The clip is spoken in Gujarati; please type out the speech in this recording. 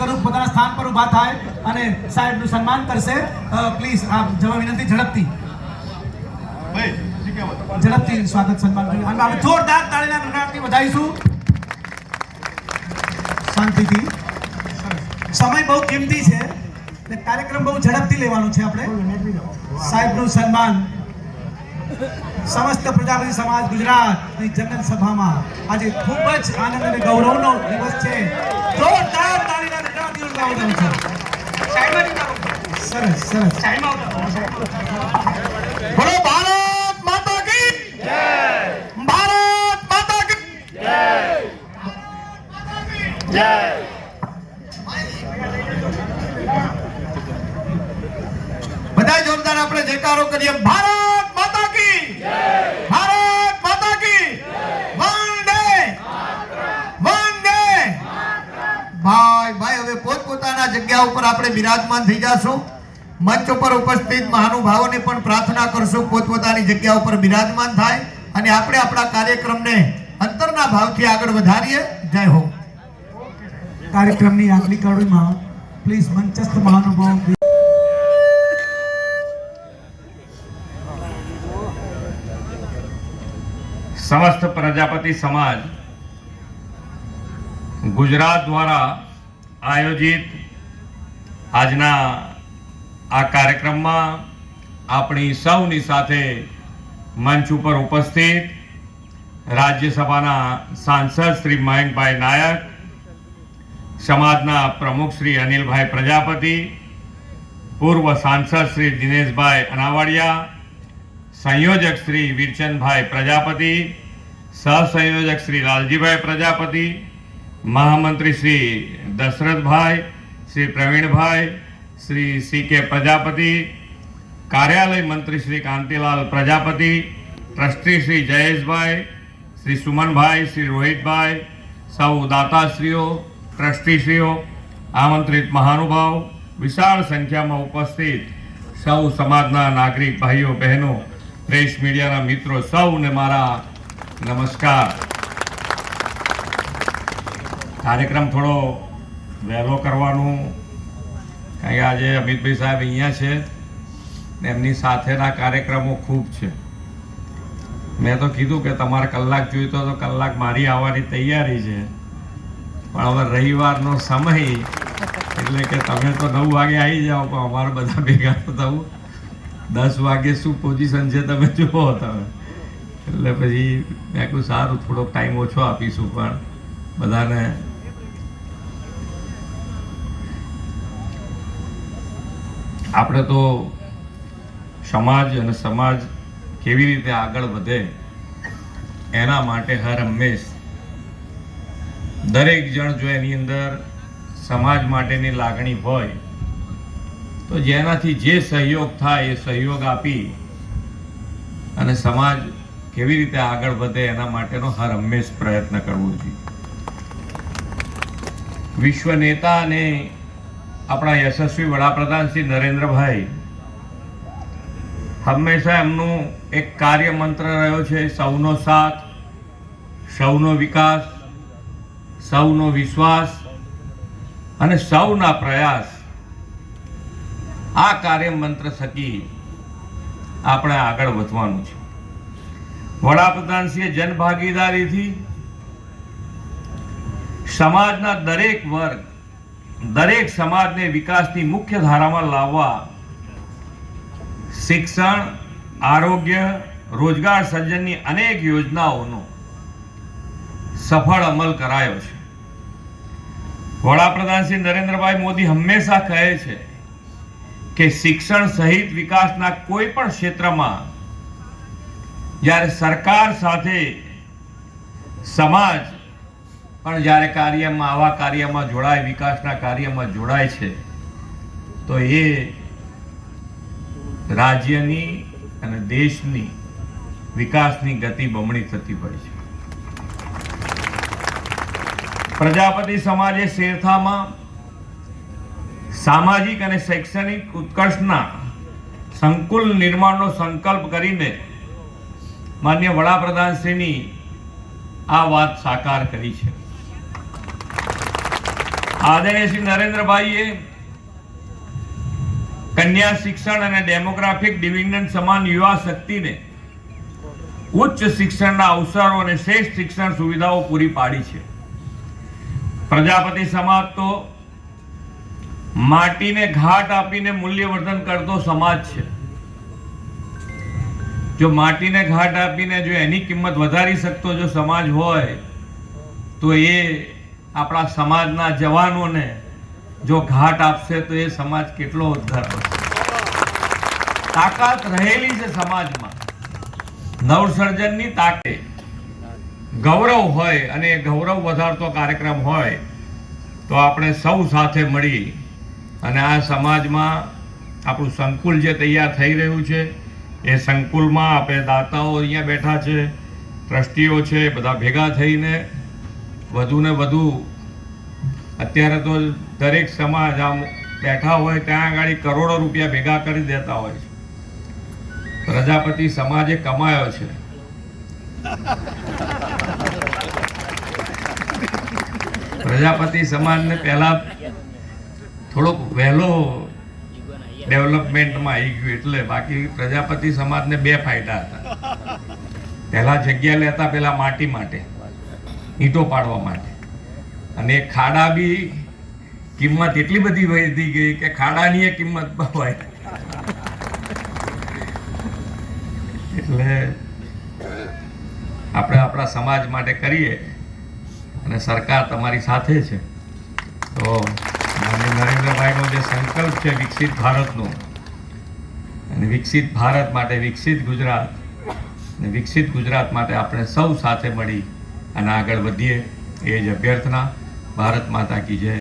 કરું પોતાના સ્થાન પર ઊભા થાય અને સાહેબનું સન્માન કરશે. પ્લીઝ આપ જવા વિનંતી, ઝડપથી સ્વાગત સન્માન કર્યું અને આપણે જોરદાર તાળીના ગણગણાટથી વધાવીશું. શાંતિથી, સમય બહુ કિંમતી છે એટલે કાર્યક્રમ બહુ ઝડપથી લેવાનો છે. આપણે સાહેબનું સન્માન સમસ્ત પ્રજાપતિ સમાજ ગુજરાતની જનરલ સભામાં આજે ખૂબ જ આનંદ અને ગૌરવનો દિવસ છે. જોરદાર તાળીના ગણગણાટથી ઉજવવાનો છે. સરસ સરસ. બોલો ભારત માતા કી જય, ભારત માતા કી જય. બધા જોરદાર આપણે જયકારો કરીએ. ભારત માતા કી જય, ભારત માતા કી વંદે વંદે. ભાઈ હવે પોતપોતાના જગ્યા ઉપર આપણે બિરાજમાન થઈ જાશું. મંચ ઉપર ઉપસ્થિત મહાનુભાવોને પણ પ્રાર્થના કરશું પોતપોતાની જગ્યા ઉપર બિરાજમાન થાય અને આપણે આપણા કાર્યક્રમને અંતરના ભાવથી આગળ વધારીએ. જય હો. કાર્યક્રમની આગલી કડીમાં પ્લીઝ મંચસ્થ મહાનુભાવો સમસ્ત પ્રજાપતિ સમાજ ગુજરાત દ્વારા આયોજિત આજના આ કાર્યક્રમમાં આપણી સૌની સાથે મંચ ઉપર ઉપસ્થિત રાજ્યસભાના સાંસદ શ્રી મયંકભાઈ નાયક, સમાજના પ્રમુખ શ્રી અનિલભાઈ પ્રજાપતિ, પૂર્વ સાંસદ શ્રી દિનેશભાઈ અનાવાડિયા, સંયોજક શ્રી વીરચંદભાઈ પ્રજાપતિ, સહસંયોજક શ્રી લાલજીભાઈ પ્રજાપતિ, મહામંત્રી શ્રી દશરથભાઈ, શ્રી પ્રવીણભાઈ, શ્રી સી કે પ્રજાપતિ, કાર્યાલય મંત્રી શ્રી કાંતિલાલ પ્રજાપતિ, ટ્રસ્ટી શ્રી જયેશભાઈ, શ્રી સુમનભાઈ, શ્રી રોહિતભાઈ, સૌ દાતાશ્રીઓ, ટ્રસ્ટીશ્રીઓ, આમંત્રિત મહાનુભાવ, વિશાળ સંખ્યામાં ઉપસ્થિત સૌ સમાજના નાગરિક ભાઈઓ બહેનો, પ્રેસ મીડિયાના મિત્રો, સૌને મારા નમસ્કાર. કાર્યક્રમ થોડો વહેલો કરવાનું, કારણ કે આજે અમિતભાઈ સાહેબ અહીંયા છે ને એમની સાથેના કાર્યક્રમો ખૂબ છે. મેં તો કીધું કે તમારે કલાક જોઈતો તો કલાક મારી આવવાની તૈયારી છે, પણ હવે રવિવારનો સમય એટલે કે તમે તો 9 વાગે આવી જાઓ, પણ અમારે બધા ભેગા તો થવું 10 વાગે શું પોઝિશન છે તમે જુઓ તમે. એટલે પછી મેં કહ્યું સારું થોડોક ટાઈમ ઓછો આપીશું, પણ બધાને આપણે તો સમાજ અને સમાજ કેવી રીતે આગળ વધે એના માટે હર હંમેશ દરેક જણ જો એની અંદર સમાજ માટેની લાગણી હોય તો જેનાથી જે સહયોગ થાય એ સહયોગ આપી અને સમાજ કેવી રીતે આગળ વધે એના માટેનો હર હંમેશ પ્રયત્ન કરવો જોઈએ. વિશ્વ નેતા અને આપણા યશસ્વી વડાપ્રધાન શ્રી નરેન્દ્રભાઈ હંમેશા એમનું એક કાર્ય મંત્ર રહ્યો છે, સૌનો સાથ, સૌનો વિકાસ, સૌનો વિશ્વાસ અને સૌના પ્રયાસ. આ કાર્ય મંત્ર થકી આપણે આગળ વધવાનું છે. વડાપ્રધાનશ્રીએ જનભાગીદારીથી સમાજના દરેક વર્ગ, દરેક સમાજને વિકાસની મુખ્ય ધારામાં લાવવા શિક્ષણ, આરોગ્ય, રોજગાર સર્જનની અનેક યોજનાઓનો સફળ અમલ કરાયો છે. વડાપ્રધાન શ્રી નરેન્દ્રભાઈ મોદી હંમેશા કહે છે કે શિક્ષણ સહિત વિકાસના કોઈ પણ ક્ષેત્રમાં જ્યારે સરકાર સાથે સમાજ પણ જ્યારે કાર્યમાં, આવા કાર્યમાં જોડાય, વિકાસના કાર્યમાં જોડાય છે તો એ રાજ્યની અને દેશની વિકાસની ગતિ બમણી થતી હોય છે. પ્રજાપતિ સમાજે શેરથામાં સામાજિક અને શૈક્ષણિક ઉત્કર્ષના સંકુલ નિર્માણનો સંકલ્પ કરીને માન્ય વડાપ્રધાનશ્રીની આ વાત સાકાર કરી છે. આદરણીય શ્રી નરેન્દ્રભાઈએ કન્યા શિક્ષણ અને ડેમોગ્રાફિક ડિવિડન્ડ સમાન યુવા શક્તિને ઉચ્ચ શિક્ષણના અવસરો અને શ્રેષ્ઠ શિક્ષણ સુવિધાઓ પૂરી પાડી છે. પ્રજાપતિ સમાજ તો માટીને ઘાટ આપીને મૂલ્યવર્ધન કરતો સમાજ છે. જો માટીને ઘાટ આપીને જો એની કિંમત વધારી શકતો જો સમાજ હોય તો એ આપણા સમાજના જવાનોને જો ઘાટ આપશે તો એ સમાજ કેટલો ઉદ્ધાર કરશે. તાકાત રહેલી છે સમાજમાં, નવસર્જનની તાકે ગૌરવ હોય અને એ ગૌરવ વધારતો કાર્યક્રમ હોય તો આપણે સૌ સાથે મળી અને આ સમાજમાં આપણું સંકુલ જે તૈયાર થઈ રહ્યું છે એ સંકુલમાં આપણે દાતાઓ અહીંયા બેઠા છે, ટ્રસ્ટીઓ છે, બધા ભેગા થઈને વધુ ને વધુ અત્યારે તો દરેક સમાજ આમ બેઠા હોય ત્યાં આગળ કરોડો રૂપિયા ભેગા કરી દેતા હોય છે. પ્રજાપતિ સમાજે કમાયો છે. પ્રજાપતિ સમાજને પહેલા થોડોક વહેલો ડેવલપમેન્ટમાં આવી ગયું એટલે બાકી પ્રજાપતિ સમાજને બે ફાયદા હતા. પહેલા જગ્યા લેતા પેલા માટી માટે, ઈંટો પાડવા માટે, અને ખાડા બી કિંમત એટલી બધી વધી ગઈ કે ખાડાની એ કિંમત હોય. એટલે આપણે આપણા સમાજ માટે કરીએ અને સરકાર તમારી સાથે છે. તો નરેન્દ્રભાઈનો જે સંકલ્પ છે વિકસિત ભારતનો, અને વિકસિત ભારત માટે વિકસિત ગુજરાત, અને વિકસિત ગુજરાત માટે આપણે સૌ સાથે મળી અને આગળ વધીએ એ જ અભ્યર્થના. ભારત માતા કી જય.